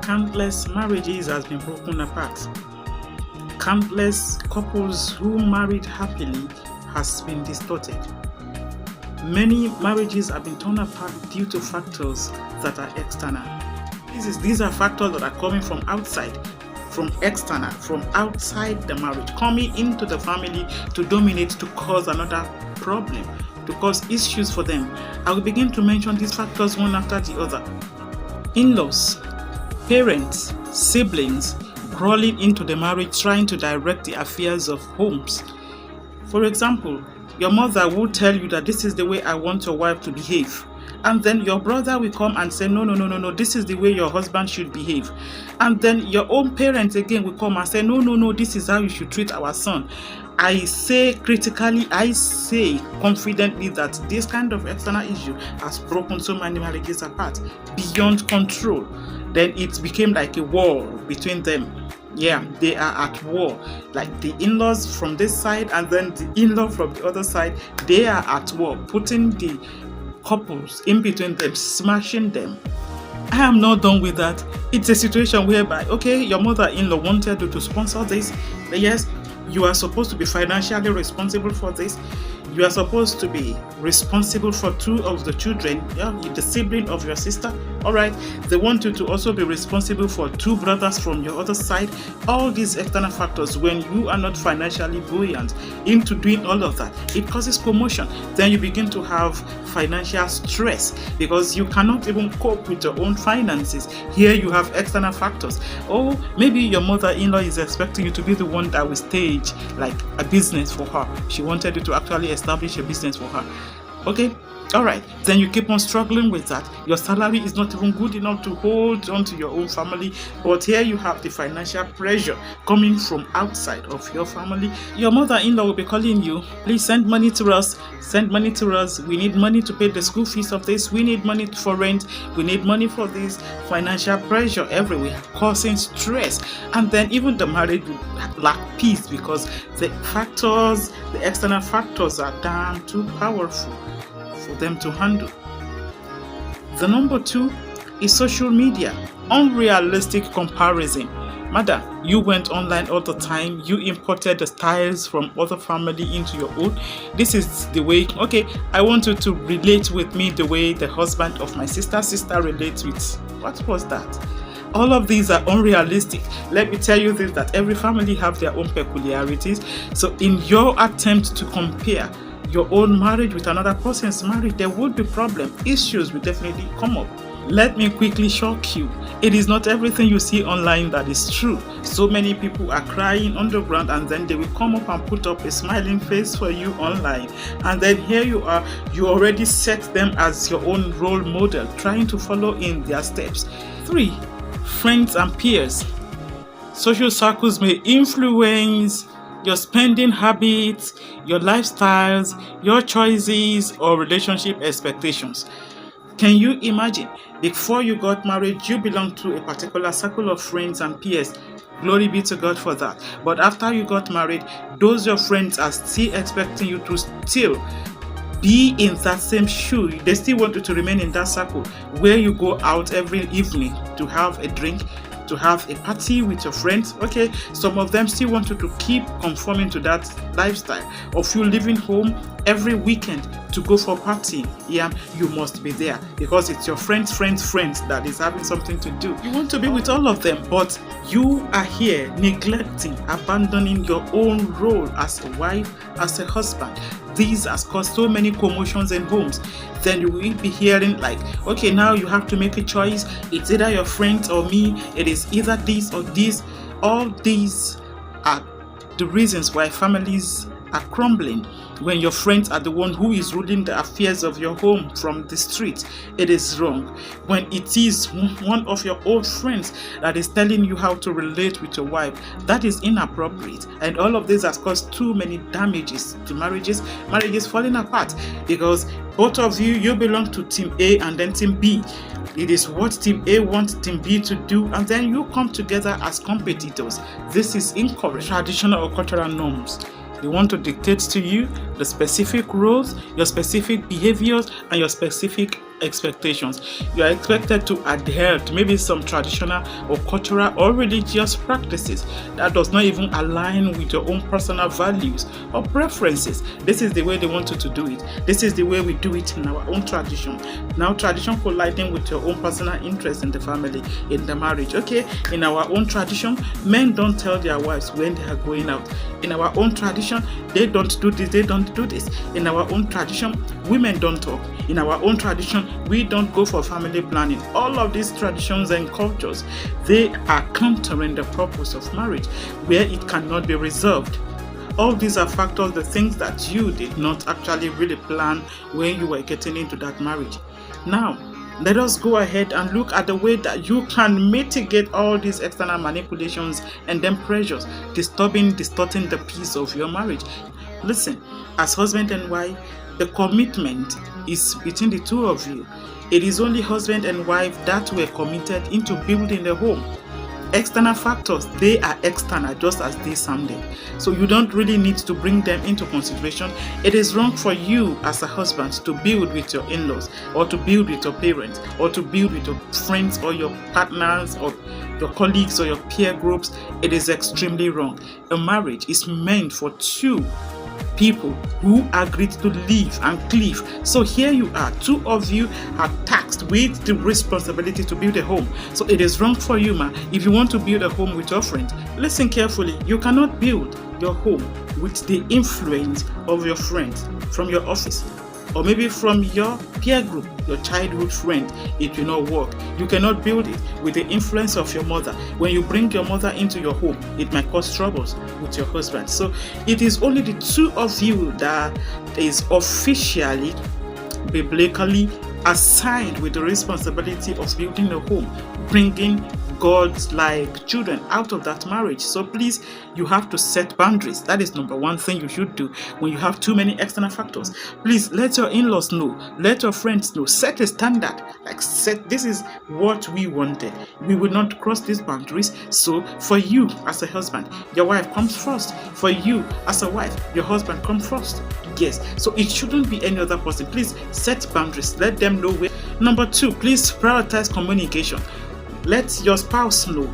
Countless marriages has been broken apart. Countless couples who married happily has been distorted. Many marriages have been torn apart due to factors that are external. These are factors that are coming from outside, from external, from outside the marriage, coming into the family to dominate, to cause another problem, to cause issues for them. I will begin to mention these factors one after the other. In-laws, parents, siblings crawling into the marriage, trying to direct the affairs of homes. For example, your mother will tell you that this is the way I want your wife to behave. And then your brother will come and say, no, this is the way your husband should behave. And then your own parents again will come and say, no, this is how you should treat our son. I say critically, I say confidently that this kind of external issue has broken so many marriages apart beyond control. Then it became like a war between them. Yeah, they are at war. Like the in-laws from this side and then the in-law from the other side, they are at war, putting the couples in between them, smashing them. I am not done with that. It's a situation whereby, okay, your mother-in-law wanted you to sponsor this. Yes, you are supposed to be financially responsible for this. You are supposed to be responsible for 2 of the children, the sibling of your sister. Alright, they want you to also be responsible for 2 brothers from your other side. All these external factors, when you are not financially buoyant into doing all of that, it causes commotion. Then you begin to have financial stress because you cannot even cope with your own finances. Here you have external factors. Or maybe your mother-in-law is expecting you to be the one that will stage like a business for her. She wanted you to actually establish a business for her. Okay, all right, then you keep on struggling with that. Your salary is not even good enough to hold on to your own family, but here you have the financial pressure coming from outside of your family. Your mother-in-law will be calling you, please send money to us, we need money to pay the school fees of this, we need money for rent, we need money for this. Financial pressure everywhere, causing stress, and then even the marriage will lack peace because the external factors are damn too powerful for them to handle. The number 2 is social media. Unrealistic comparison. Madam, you went online all the time, you imported the styles from other family into your own. This is the way, okay, I want you to relate with me the way the husband of my sister relates with. What was that? All of these are unrealistic. Let me tell you this, that every family have their own peculiarities. So in your attempt to compare your own marriage with another person's marriage, there would be problem. Issues will definitely come up. Let me quickly shock you. It is not everything you see online that is true. So many people are crying underground and then they will come up and put up a smiling face for you online. And then here you are, you already set them as your own role model, trying to follow in their steps. 3, friends and peers. Social circles may influence your spending habits, your lifestyles, your choices, or relationship expectations. Can you imagine? Before you got married, you belonged to a particular circle of friends and peers. Glory be to God for that. But after you got married, those your friends are still expecting you to still be in that same shoe. They still want you to remain in that circle where you go out every evening to have a drink, to have a party with your friends. Okay, some of them still want you to keep conforming to that lifestyle of you leaving home every weekend to go for partying. Yeah, you must be there because it's your friends that is having something to do. You want to be with all of them, but you are here neglecting, abandoning your own role as a wife, as a husband. These has caused so many commotions in homes. Then you will be hearing like, okay, now you have to make a choice. It's either your friends or me. It is either this or this. All these are the reasons why families are crumbling. When your friends are the one who is ruling the affairs of your home from the street, it is wrong. When it is one of your old friends that is telling you how to relate with your wife, that is inappropriate. And all of this has caused too many damages to marriages falling apart because both of you belong to team A and then team B. It is what team A wants team B to do, and then you come together as competitors. This is incorrect. Traditional or cultural norms. They want to dictate to you the specific rules, your specific behaviors, and your specific expectations. You are expected to adhere to maybe some traditional or cultural or religious practices that does not even align with your own personal values or preferences. This is the way they want you to do it. This is the way we do it in our own tradition. Now, tradition colliding with your own personal interest in the family, in the marriage. Okay, in our own tradition, men don't tell their wives when they are going out. In our own tradition, they don't do this, they don't do this. In our own tradition, women don't talk. In our own tradition, we don't go for family planning. All of these traditions and cultures, they are countering the purpose of marriage, where it cannot be resolved. All these are factors, the things that you did not actually really plan when you were getting into that marriage. Now, let us go ahead and look at the way that you can mitigate all these external manipulations and then pressures, distorting the peace of your marriage. Listen, as husband and wife, the commitment is between the two of you. It is only husband and wife that were committed into building the home. External factors, they are external just as they sounded. So you don't really need to bring them into consideration. It is wrong for you as a husband to build with your in-laws, or to build with your parents, or to build with your friends or your partners or your colleagues or your peer groups. It is extremely wrong. A marriage is meant for two people who agreed to live and cleave. So here you are, two of you are tasked with the responsibility to build a home. So it is wrong for you, man. If you want to build a home with your friends, listen carefully. You cannot build your home with the influence of your friends from your office, or maybe from your peer group, your childhood friend. It will not work. You cannot build it with the influence of your mother. When you bring your mother into your home, it might cause troubles with your husband. So it is only the two of you that is officially, biblically assigned with the responsibility of building a home, bringing God-like children out of that marriage. So please, you have to set boundaries. That is number one thing you should do when you have too many external factors. Please let your in-laws know, let your friends know, set a standard. Like, this is what we wanted. We will not cross these boundaries. So for you as a husband, your wife comes first. For you as a wife, your husband comes first. Yes, so it shouldn't be any other person. Please set boundaries. Let them know where. Number two, please prioritize communication. Let your spouse know.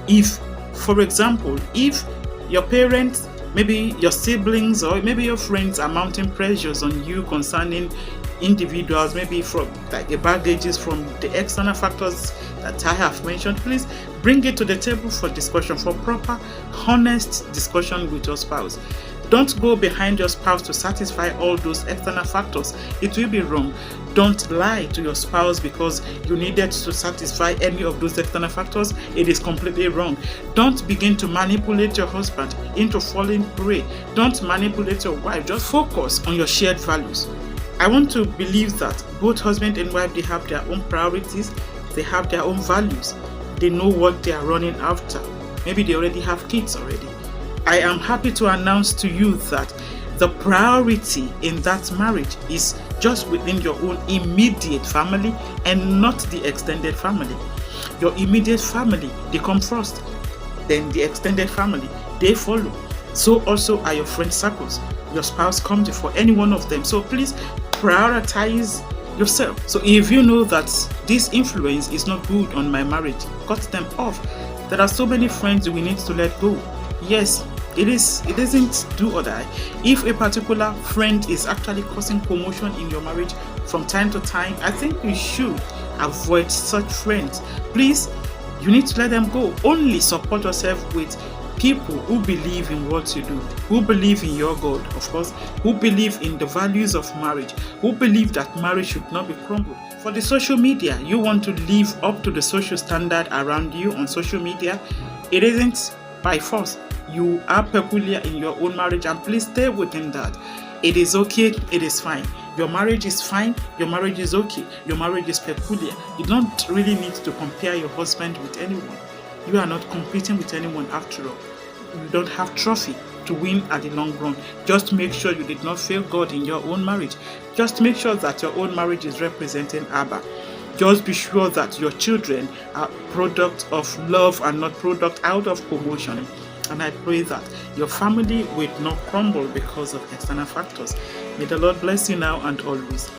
If, for example, if your parents, maybe your siblings, or maybe your friends are mounting pressures on you concerning individuals, maybe from like the baggages from the external factors that I have mentioned, please bring it to the table for discussion, for proper, honest discussion with your spouse. Don't go behind your spouse to satisfy all those external factors. It will be wrong. Don't lie to your spouse because you needed to satisfy any of those external factors. It is completely wrong. Don't begin to manipulate your husband into falling prey. Don't manipulate your wife. Just focus on your shared values. I want to believe that both husband and wife, they have their own priorities. They have their own values. They know what they are running after. Maybe they already have kids already. I am happy to announce to you that the priority in that marriage is just within your own immediate family and not the extended family. Your immediate family, they come first. Then the extended family, they follow. So also are your friend circles. Your spouse comes before any one of them. So please prioritize yourself. So if you know that this influence is not good on my marriage, cut them off. There are so many friends we need to let go. Yes, it isn't do or die. If a particular friend is actually causing commotion in your marriage from time to time, I think you should avoid such friends. Please, you need to let them go. Only support yourself with people who believe in what you do, who believe in your God, of course, who believe in the values of marriage, who believe that marriage should not be crumbled. For the social media, you want to live up to the social standard around you on social media. It isn't by force. You are peculiar in your own marriage, and please stay within that. It is okay, it is fine. Your marriage is fine, your marriage is okay, your marriage is peculiar. You don't really need to compare your husband with anyone. You are not competing with anyone after all. You don't have trophy to win at the long run. Just make sure you did not fail God in your own marriage. Just make sure that your own marriage is representing Abba. Just be sure that your children are product of love and not product out of promotion. And I pray that your family will not crumble because of external factors. May the Lord bless you now and always.